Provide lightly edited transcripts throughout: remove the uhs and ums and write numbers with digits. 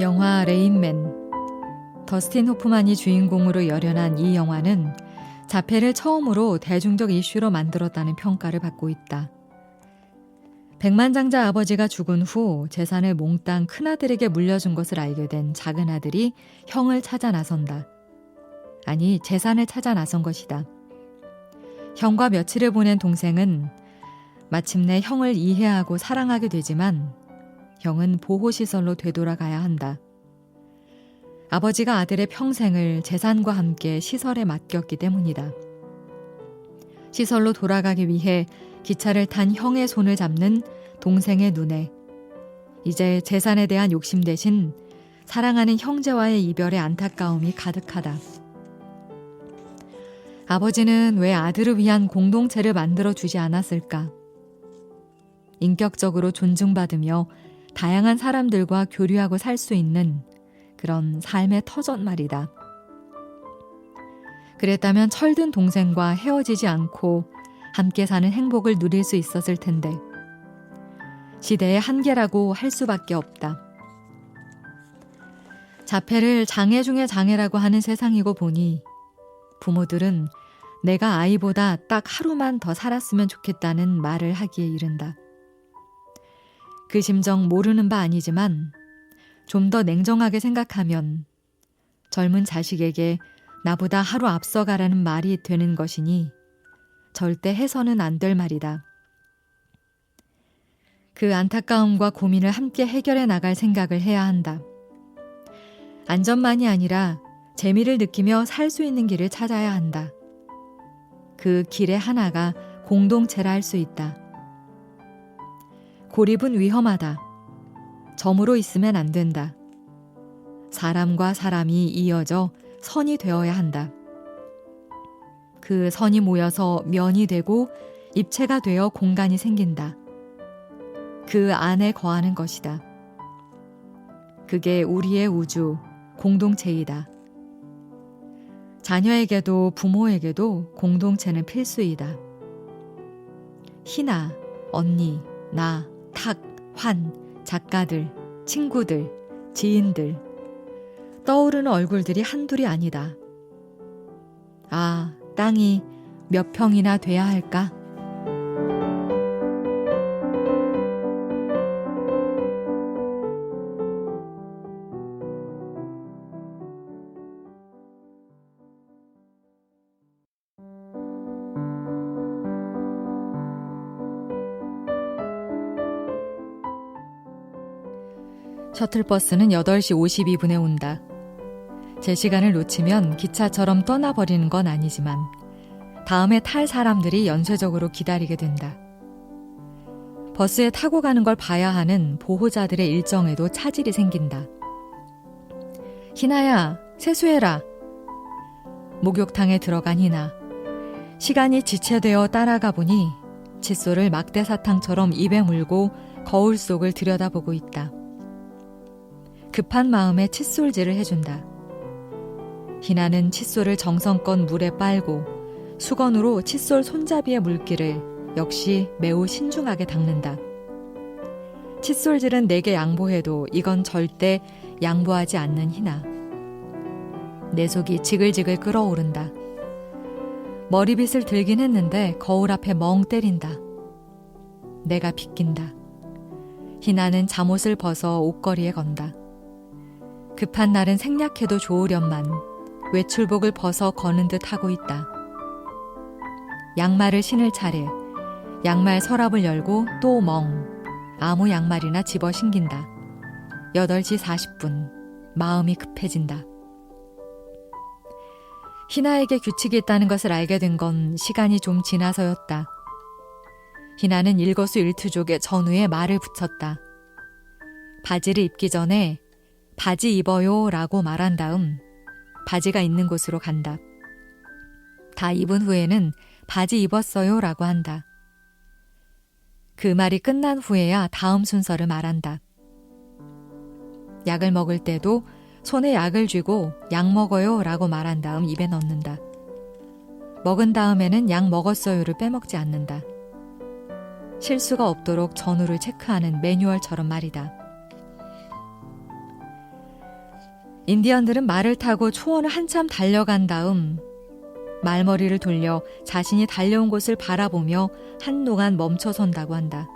영화 레인맨. 더스틴 호프만이 주인공으로 열연한 이 영화는 자폐를 처음으로 대중적 이슈로 만들었다는 평가를 받고 있다. 백만장자 아버지가 죽은 후 재산을 몽땅 큰아들에게 물려준 것을 알게 된 작은 아들이 형을 찾아 나선다. 아니, 재산을 찾아 나선 것이다. 형과 며칠을 보낸 동생은 마침내 형을 이해하고 사랑하게 되지만 형은 보호시설로 되돌아가야 한다. 아버지가 아들의 평생을 재산과 함께 시설에 맡겼기 때문이다. 시설로 돌아가기 위해 기차를 탄 형의 손을 잡는 동생의 눈에 이제 재산에 대한 욕심 대신 사랑하는 형제와의 이별의 안타까움이 가득하다. 아버지는 왜 아들을 위한 공동체를 만들어주지 않았을까? 인격적으로 존중받으며 다양한 사람들과 교류하고 살 수 있는 그런 삶의 터전 말이다. 그랬다면 철든 동생과 헤어지지 않고 함께 사는 행복을 누릴 수 있었을 텐데 시대의 한계라고 할 수밖에 없다. 자폐를 장애 중의 장애라고 하는 세상이고 보니 부모들은 내가 아이보다 딱 하루만 더 살았으면 좋겠다는 말을 하기에 이른다. 그 심정 모르는 바 아니지만 좀 더 냉정하게 생각하면 젊은 자식에게 나보다 하루 앞서가라는 말이 되는 것이니 절대 해서는 안 될 말이다. 그 안타까움과 고민을 함께 해결해 나갈 생각을 해야 한다. 안전만이 아니라 재미를 느끼며 살 수 있는 길을 찾아야 한다. 그 길의 하나가 공동체라 할 수 있다. 고립은 위험하다. 점으로 있으면 안 된다. 사람과 사람이 이어져 선이 되어야 한다. 그 선이 모여서 면이 되고 입체가 되어 공간이 생긴다. 그 안에 거하는 것이다. 그게 우리의 우주, 공동체이다. 자녀에게도 부모에게도 공동체는 필수이다. 희나, 언니, 나, 탁, 환, 작가들, 친구들, 지인들, 떠오르는 얼굴들이 한둘이 아니다. 아, 땅이 몇 평이나 돼야 할까? 셔틀버스는 8시 52분에 온다. 제 시간을 놓치면 기차처럼 떠나버리는 건 아니지만 다음에 탈 사람들이 연쇄적으로 기다리게 된다. 버스에 타고 가는 걸 봐야 하는 보호자들의 일정에도 차질이 생긴다. 희나야, 세수해라. 목욕탕에 들어간 희나. 시간이 지체되어 따라가 보니 칫솔을 막대사탕처럼 입에 물고 거울 속을 들여다보고 있다. 급한 마음에 칫솔질을 해준다. 희나는 칫솔을 정성껏 물에 빨고 수건으로 칫솔 손잡이의 물기를 역시 매우 신중하게 닦는다. 칫솔질은 내게 양보해도 이건 절대 양보하지 않는 희나. 내 속이 지글지글 끓어오른다. 머리빗을 들긴 했는데 거울 앞에 멍 때린다. 내가 비낀다. 희나는 잠옷을 벗어 옷걸이에 건다. 급한 날은 생략해도 좋으련만 외출복을 벗어 거는 듯 하고 있다. 양말을 신을 차례. 양말 서랍을 열고 또 멍. 아무 양말이나 집어 신긴다. 8시 40분. 마음이 급해진다. 희나에게 규칙이 있다는 것을 알게 된 건 시간이 좀 지나서였다. 희나는 일거수일투족의 전후에 말을 붙였다. 바지를 입기 전에 바지 입어요 라고 말한 다음 바지가 있는 곳으로 간다. 다 입은 후에는 바지 입었어요 라고 한다. 그 말이 끝난 후에야 다음 순서를 말한다. 약을 먹을 때도 손에 약을 쥐고 약 먹어요 라고 말한 다음 입에 넣는다. 먹은 다음에는 약 먹었어요를 빼먹지 않는다. 실수가 없도록 전후를 체크하는 매뉴얼처럼 말이다. 인디언들은 말을 타고 초원을 한참 달려간 다음 말머리를 돌려 자신이 달려온 곳을 바라보며 한동안 멈춰선다고 한다.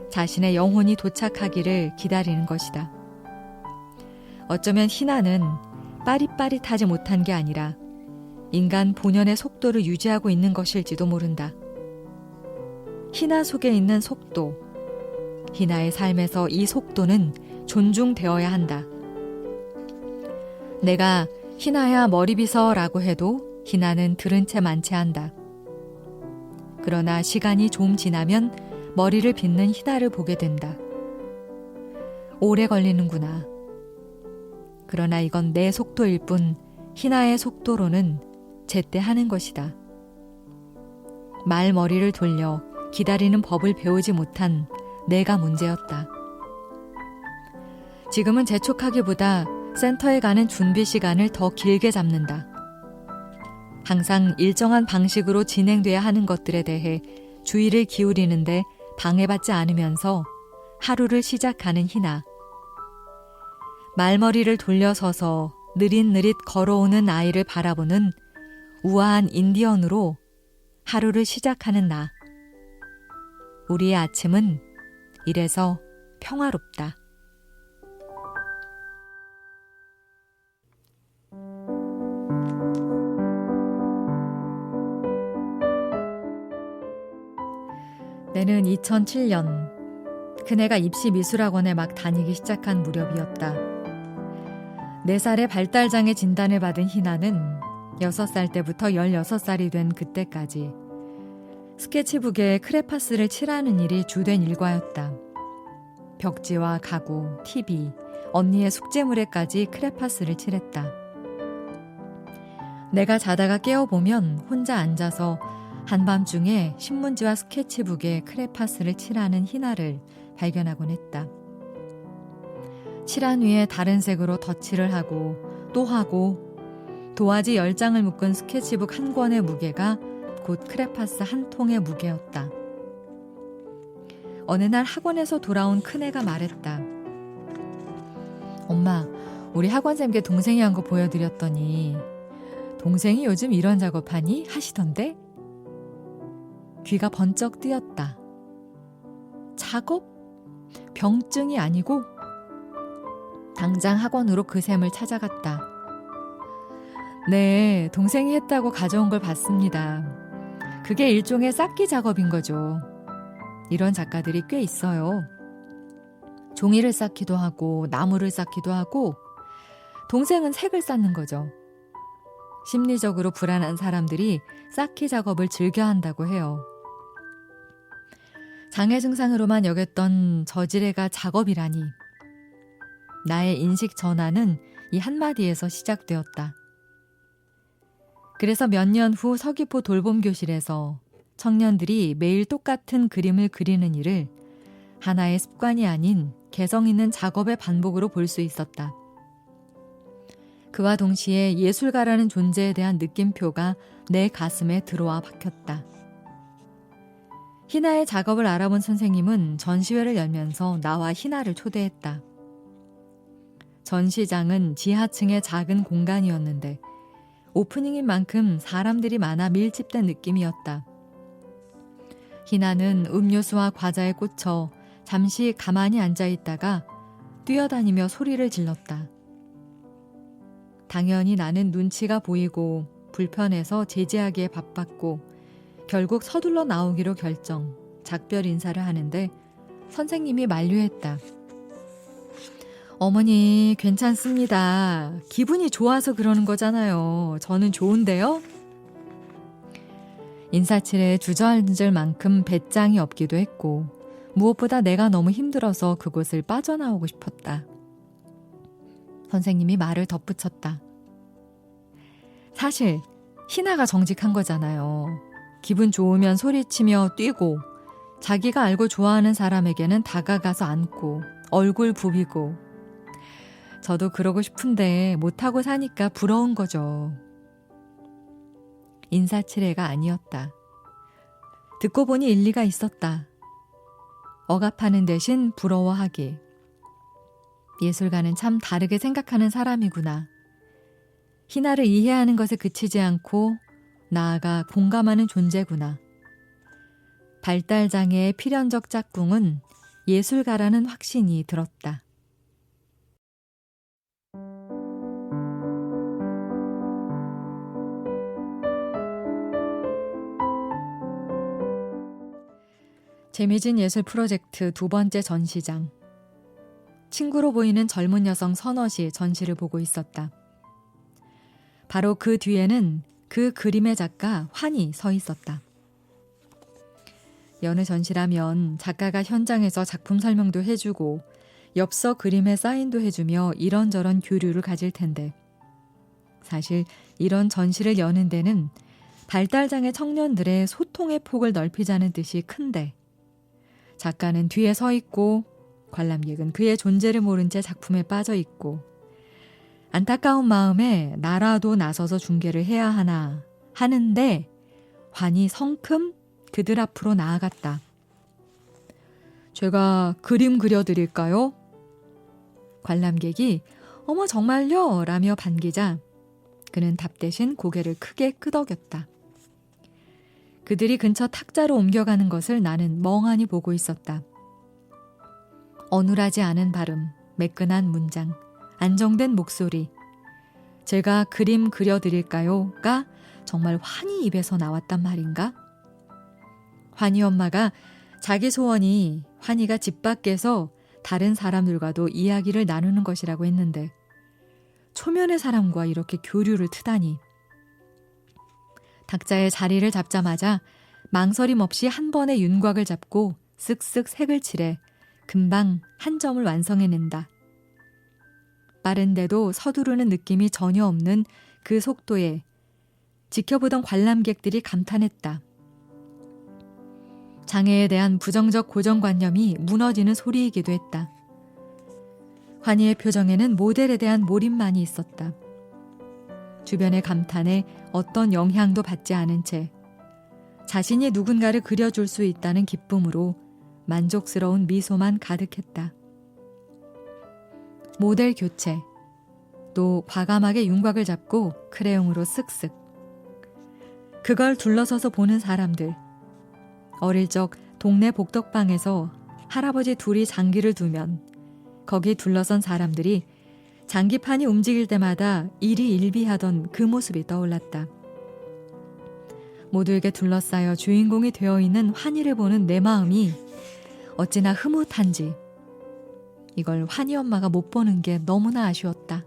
자신의 영혼이 도착하기를 기다리는 것이다. 어쩌면 희나는 빠릿빠릿하지 못한 게 아니라 인간 본연의 속도를 유지하고 있는 것일지도 모른다. 희나 속에 있는 속도, 희나의 삶에서 이 속도는 존중되어야 한다. 내가 희나야 머리 빗어라고 해도 희나는 들은 채 만체한다. 그러나 시간이 좀 지나면 머리를 빗는 희나를 보게 된다. 오래 걸리는구나. 그러나 이건 내 속도일 뿐 희나의 속도로는 제때 하는 것이다. 말머리를 돌려 기다리는 법을 배우지 못한 내가 문제였다. 지금은 재촉하기보다 센터에 가는 준비 시간을 더 길게 잡는다. 항상 일정한 방식으로 진행돼야 하는 것들에 대해 주의를 기울이는데 방해받지 않으면서 하루를 시작하는 희나. 말머리를 돌려서서 느릿느릿 걸어오는 아이를 바라보는 우아한 인디언으로 하루를 시작하는 나. 우리의 아침은 이래서 평화롭다. 때는 2007년 그네가 입시미술학원에 막 다니기 시작한 무렵이었다. 4살의 발달장애 진단을 받은 희나는 6살 때부터 16살이 된 그때까지 스케치북에 크레파스를 칠하는 일이 주된 일과였다. 벽지와 가구, TV, 언니의 숙제물에까지 크레파스를 칠했다. 내가 자다가 깨어보면 혼자 앉아서 한밤중에 신문지와 스케치북에 크레파스를 칠하는 희나를 발견하곤 했다. 칠한 위에 다른 색으로 덧칠을 하고 또 하고 도화지 10장을 묶은 스케치북 한 권의 무게가 곧 크레파스 한 통의 무게였다. 어느 날 학원에서 돌아온 큰애가 말했다. 엄마, 우리 학원쌤께 동생이 한 거 보여드렸더니 동생이 요즘 이런 작업하니? 하시던데? 귀가 번쩍 뜨였다. 작업? 병증이 아니고? 당장 학원으로 그 쌤을 찾아갔다. 네, 동생이 했다고 가져온 걸 봤습니다. 그게 일종의 쌓기 작업인 거죠. 이런 작가들이 꽤 있어요. 종이를 쌓기도 하고 나무를 쌓기도 하고 동생은 색을 쌓는 거죠. 심리적으로 불안한 사람들이 쌓기 작업을 즐겨 한다고 해요. 장애 증상으로만 여겼던 저지레가 작업이라니. 나의 인식 전환은 이 한마디에서 시작되었다. 그래서 몇 년 후 서귀포 돌봄교실에서 청년들이 매일 똑같은 그림을 그리는 일을 하나의 습관이 아닌 개성 있는 작업의 반복으로 볼 수 있었다. 그와 동시에 예술가라는 존재에 대한 느낌표가 내 가슴에 들어와 박혔다. 희나의 작업을 알아본 선생님은 전시회를 열면서 나와 희나를 초대했다. 전시장은 지하층의 작은 공간이었는데 오프닝인 만큼 사람들이 많아 밀집된 느낌이었다. 희나는 음료수와 과자에 꽂혀 잠시 가만히 앉아있다가 뛰어다니며 소리를 질렀다. 당연히 나는 눈치가 보이고 불편해서 제지하기에 바빴고 결국 서둘러 나오기로 결정, 작별 인사를 하는데 선생님이 만류했다. 어머니, 괜찮습니다. 기분이 좋아서 그러는 거잖아요. 저는 좋은데요? 인사치레에 주저앉을 만큼 배짱이 없기도 했고 무엇보다 내가 너무 힘들어서 그곳을 빠져나오고 싶었다. 선생님이 말을 덧붙였다. 사실 희나가 정직한 거잖아요. 기분 좋으면 소리치며 뛰고 자기가 알고 좋아하는 사람에게는 다가가서 안고 얼굴 부비고 저도 그러고 싶은데 못하고 사니까 부러운 거죠. 인사치레가 아니었다. 듣고 보니 일리가 있었다. 억압하는 대신 부러워하기. 예술가는 참 다르게 생각하는 사람이구나. 희나를 이해하는 것에 그치지 않고 나아가 공감하는 존재구나. 발달장애의 필연적 짝꿍은 예술가라는 확신이 들었다. 재미진 예술 프로젝트 두 번째 전시장. 친구로 보이는 젊은 여성 서넛이 전시를 보고 있었다. 바로 그 뒤에는 그 그림의 작가 환이 서 있었다. 여느 전시라면 작가가 현장에서 작품 설명도 해주고 엽서 그림에 사인도 해주며 이런저런 교류를 가질 텐데, 사실 이런 전시를 여는 데는 발달장애 청년들의 소통의 폭을 넓히자는 뜻이 큰데, 작가는 뒤에 서 있고 관람객은 그의 존재를 모른 채 작품에 빠져 있고, 안타까운 마음에 나라도 나서서 중계를 해야 하나 하는데 환이 성큼 그들 앞으로 나아갔다. 제가 그림 그려드릴까요? 관람객이 어머 정말요? 라며 반기자 그는 답 대신 고개를 크게 끄덕였다. 그들이 근처 탁자로 옮겨가는 것을 나는 멍하니 보고 있었다. 어눌하지 않은 발음, 매끈한 문장, 안정된 목소리. 제가 그림 그려드릴까요?가 정말 환희 입에서 나왔단 말인가? 환희 엄마가 자기 소원이 환희가 집 밖에서 다른 사람들과도 이야기를 나누는 것이라고 했는데, 초면의 사람과 이렇게 교류를 트다니. 탁자의 자리를 잡자마자 망설임 없이 한 번에 윤곽을 잡고 쓱쓱 색을 칠해 금방 한 점을 완성해낸다. 빠른데도 서두르는 느낌이 전혀 없는 그 속도에 지켜보던 관람객들이 감탄했다. 장애에 대한 부정적 고정관념이 무너지는 소리이기도 했다. 환희의 표정에는 모델에 대한 몰입만이 있었다. 주변의 감탄에 어떤 영향도 받지 않은 채 자신이 누군가를 그려줄 수 있다는 기쁨으로 만족스러운 미소만 가득했다. 모델 교체, 또 과감하게 윤곽을 잡고 크레용으로 쓱쓱. 그걸 둘러서서 보는 사람들. 어릴 적 동네 복덕방에서 할아버지 둘이 장기를 두면 거기 둘러선 사람들이 장기판이 움직일 때마다 일희일비하던 그 모습이 떠올랐다. 모두에게 둘러싸여 주인공이 되어 있는 환희를 보는 내 마음이 어찌나 흐뭇한지, 이걸 환희 엄마가 못 보는 게 너무나 아쉬웠다.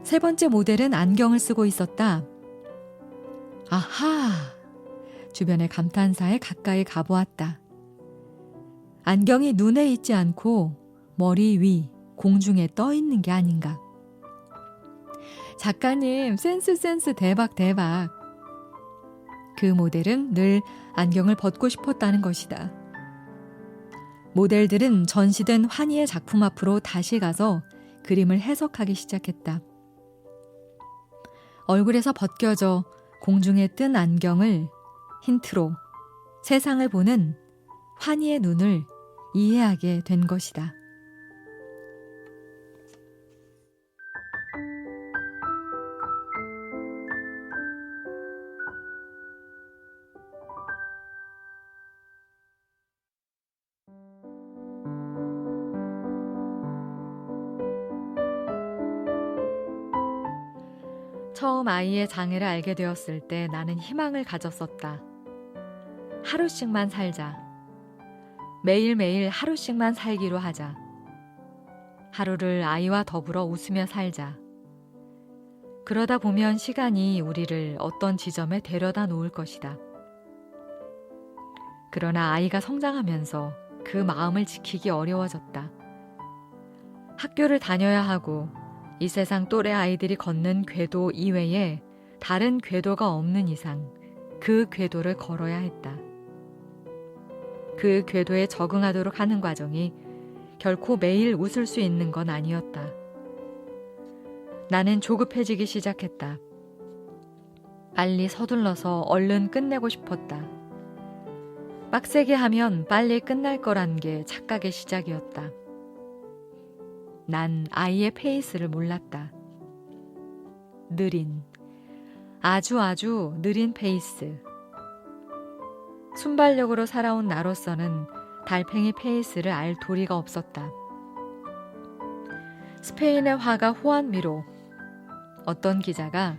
세 번째 모델은 안경을 쓰고 있었다. 아하! 주변의 감탄사에 가까이 가보았다. 안경이 눈에 있지 않고 머리 위, 공중에 떠 있는 게 아닌가. 작가님, 센스 대박. 그 모델은 늘 안경을 벗고 싶었다는 것이다. 모델들은 전시된 환희의 작품 앞으로 다시 가서 그림을 해석하기 시작했다. 얼굴에서 벗겨져 공중에 뜬 안경을 힌트로 세상을 보는 환희의 눈을 이해하게 된 것이다. 처음 아이의 장애를 알게 되었을 때 나는 희망을 가졌었다. 하루씩만 살자. 매일매일 하루씩만 살기로 하자. 하루를 아이와 더불어 웃으며 살자. 그러다 보면 시간이 우리를 어떤 지점에 데려다 놓을 것이다. 그러나 아이가 성장하면서 그 마음을 지키기 어려워졌다. 학교를 다녀야 하고 이 세상 또래 아이들이 걷는 궤도 이외에 다른 궤도가 없는 이상 그 궤도를 걸어야 했다. 그 궤도에 적응하도록 하는 과정이 결코 매일 웃을 수 있는 건 아니었다. 나는 조급해지기 시작했다. 빨리 서둘러서 얼른 끝내고 싶었다. 빡세게 하면 빨리 끝날 거란 게 착각의 시작이었다. 난 아이의 페이스를 몰랐다. 느린, 아주 느린 페이스. 순발력으로 살아온 나로서는 달팽이 페이스를 알 도리가 없었다. 스페인의 화가 후안 미로. 어떤 기자가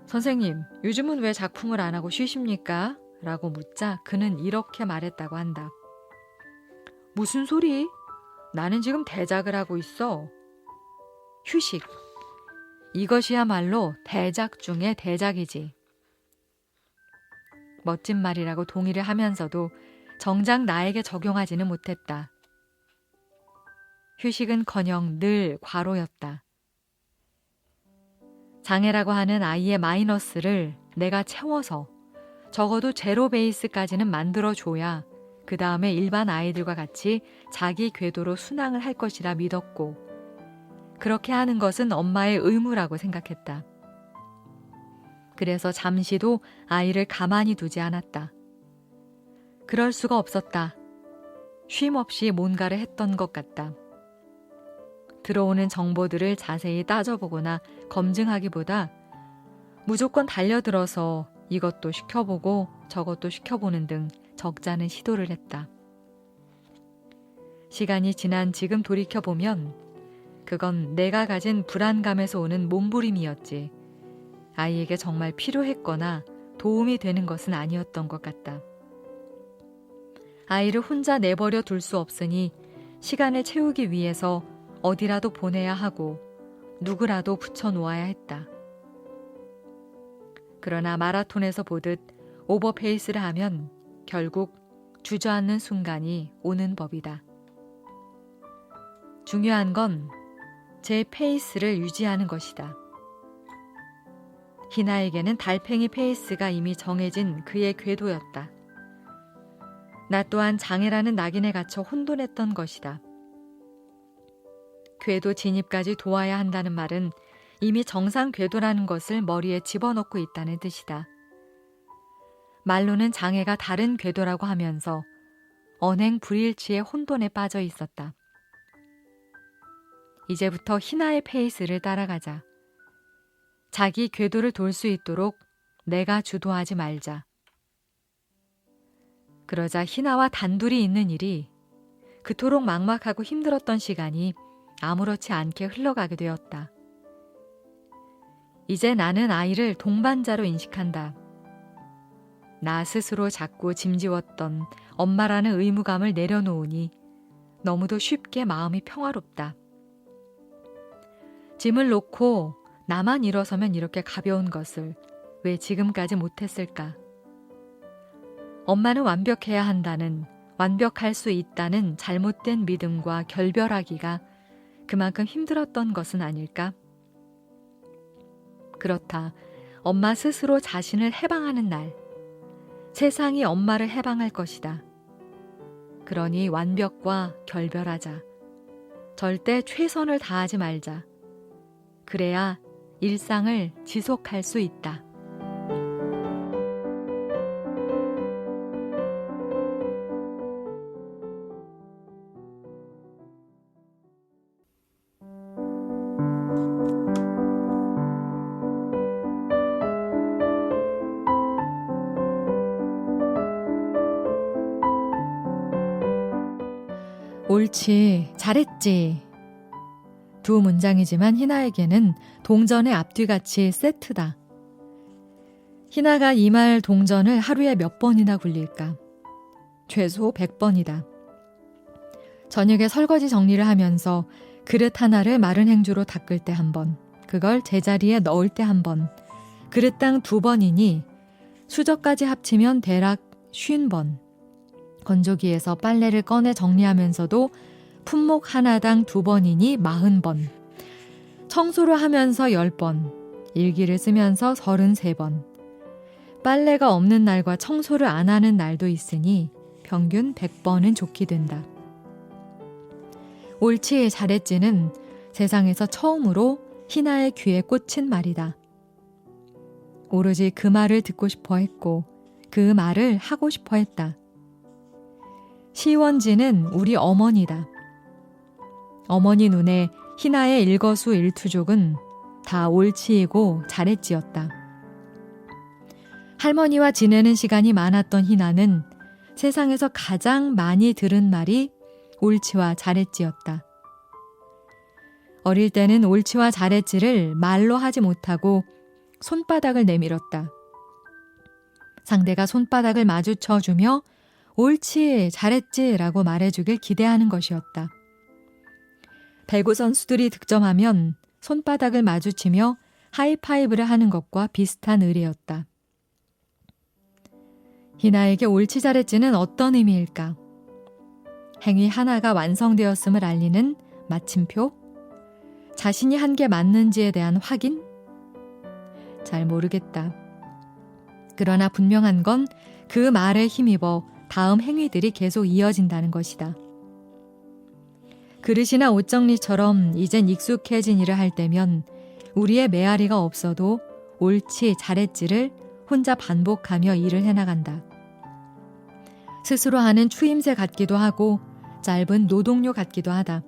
선생님, 요즘은 왜 작품을 안 하고 쉬십니까? 라고 묻자 그는 이렇게 말했다고 한다. 무슨 소리? 나는 지금 대작을 하고 있어. 휴식. 이것이야말로 대작 중의 대작이지. 멋진 말이라고 동의를 하면서도 정작 나에게 적용하지는 못했다. 휴식은커녕 늘 과로였다. 장애라고 하는 아이의 마이너스를 내가 채워서 적어도 제로 베이스까지는 만들어줘야 그 다음에 일반 아이들과 같이 자기 궤도로 순항을 할 것이라 믿었고, 그렇게 하는 것은 엄마의 의무라고 생각했다. 그래서 잠시도 아이를 가만히 두지 않았다. 그럴 수가 없었다. 쉼 없이 뭔가를 했던 것 같다. 들어오는 정보들을 자세히 따져보거나 검증하기보다 무조건 달려들어서 이것도 시켜보고 저것도 시켜보는 등 적잖은 시도를 했다. 시간이 지난 지금 돌이켜보면 그건 내가 가진 불안감에서 오는 몸부림이었지, 아이에게 정말 필요했거나 도움이 되는 것은 아니었던 것 같다. 아이를 혼자 내버려 둘 수 없으니 시간을 채우기 위해서 어디라도 보내야 하고 누구라도 붙여놓아야 했다. 그러나 마라톤에서 보듯 오버페이스를 하면 결국 주저앉는 순간이 오는 법이다. 중요한 건 제 페이스를 유지하는 것이다. 희나에게는 달팽이 페이스가 이미 정해진 그의 궤도였다. 나 또한 장애라는 낙인에 갇혀 혼돈했던 것이다. 궤도 진입까지 도와야 한다는 말은 이미 정상 궤도라는 것을 머리에 집어넣고 있다는 뜻이다. 말로는 장애가 다른 궤도라고 하면서 언행 불일치의 혼돈에 빠져 있었다. 이제부터 희나의 페이스를 따라가자. 자기 궤도를 돌 수 있도록 내가 주도하지 말자. 그러자 희나와 단둘이 있는 일이, 그토록 막막하고 힘들었던 시간이 아무렇지 않게 흘러가게 되었다. 이제 나는 아이를 동반자로 인식한다. 나 스스로 자꾸 짐지웠던 엄마라는 의무감을 내려놓으니 너무도 쉽게 마음이 평화롭다. 짐을 놓고 나만 일어서면 이렇게 가벼운 것을 왜 지금까지 못했을까? 엄마는 완벽해야 한다는, 완벽할 수 있다는 잘못된 믿음과 결별하기가 그만큼 힘들었던 것은 아닐까? 그렇다. 엄마 스스로 자신을 해방하는 날, 세상이 엄마를 해방할 것이다. 그러니 완벽과 결별하자. 절대 최선을 다하지 말자. 그래야 일상을 지속할 수 있다. 옳지, 잘했지. 두 문장이지만 희나에게는 동전의 앞뒤같이 세트다. 희나가 이 말 동전을 하루에 몇 번이나 굴릴까? 최소 100번이다. 저녁에 설거지 정리를 하면서 그릇 하나를 마른 행주로 닦을 때 한 번, 그걸 제자리에 넣을 때 한 번, 그릇당 2번이니 수저까지 합치면 대략 50번. 건조기에서 빨래를 꺼내 정리하면서도 품목 하나당 2번이니 40번. 청소를 하면서 10번. 일기를 쓰면서 33번. 빨래가 없는 날과 청소를 안 하는 날도 있으니 평균 100번은 좋게 된다. 옳지, 잘했지는 세상에서 처음으로 희나의 귀에 꽂힌 말이다. 오로지 그 말을 듣고 싶어 했고 그 말을 하고 싶어 했다. 시원지는 우리 어머니다. 어머니 눈에 희나의 일거수일투족은 다 옳지이고 잘했지였다. 할머니와 지내는 시간이 많았던 희나는 세상에서 가장 많이 들은 말이 옳지와 잘했지였다. 어릴 때는 옳지와 잘했지를 말로 하지 못하고 손바닥을 내밀었다. 상대가 손바닥을 마주쳐주며 옳지, 잘했지라고 말해주길 기대하는 것이었다. 배구 선수들이 득점하면 손바닥을 마주치며 하이파이브를 하는 것과 비슷한 의례였다. 희나에게 옳지 잘했지는 어떤 의미일까? 행위 하나가 완성되었음을 알리는 마침표? 자신이 한 게 맞는지에 대한 확인? 잘 모르겠다. 그러나 분명한 건 그 말에 힘입어 다음 행위들이 계속 이어진다는 것이다. 그릇이나 옷 정리처럼 이젠 익숙해진 일을 할 때면 우리의 메아리가 없어도 옳지 잘했지를 혼자 반복하며 일을 해나간다. 스스로 하는 추임새 같기도 하고 짧은 노동요 같기도 하다.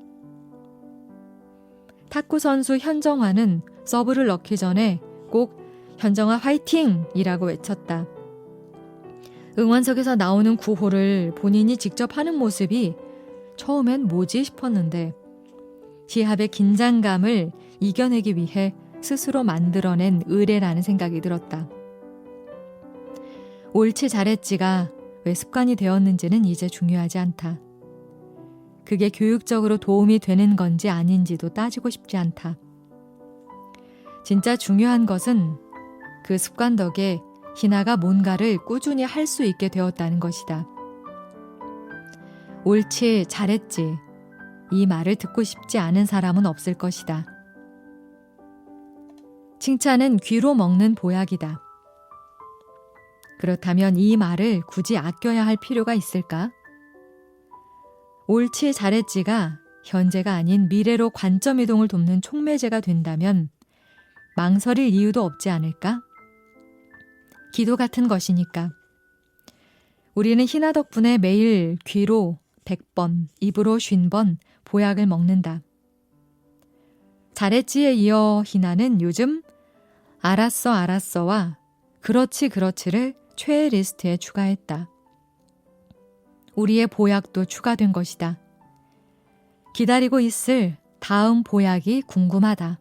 탁구 선수 현정화는 서브를 넣기 전에 꼭 현정화 화이팅! 이라고 외쳤다. 응원석에서 나오는 구호를 본인이 직접 하는 모습이 처음엔 뭐지 싶었는데 시합의 긴장감을 이겨내기 위해 스스로 만들어낸 의례라는 생각이 들었다. 옳지 잘했지가 왜 습관이 되었는지는 이제 중요하지 않다. 그게 교육적으로 도움이 되는 건지 아닌지도 따지고 싶지 않다. 진짜 중요한 것은 그 습관 덕에 희나가 뭔가를 꾸준히 할 수 있게 되었다는 것이다. 옳지, 잘했지. 이 말을 듣고 싶지 않은 사람은 없을 것이다. 칭찬은 귀로 먹는 보약이다. 그렇다면 이 말을 굳이 아껴야 할 필요가 있을까? 옳지, 잘했지가 현재가 아닌 미래로 관점 이동을 돕는 촉매제가 된다면 망설일 이유도 없지 않을까? 기도 같은 것이니까. 우리는 희나 덕분에 매일 귀로 100번, 입으로 50번 보약을 먹는다. 잘했지에 이어 희나는 요즘 알았어, 알았어와 그렇지, 그렇지를 최애 리스트에 추가했다. 우리의 보약도 추가된 것이다. 기다리고 있을 다음 보약이 궁금하다.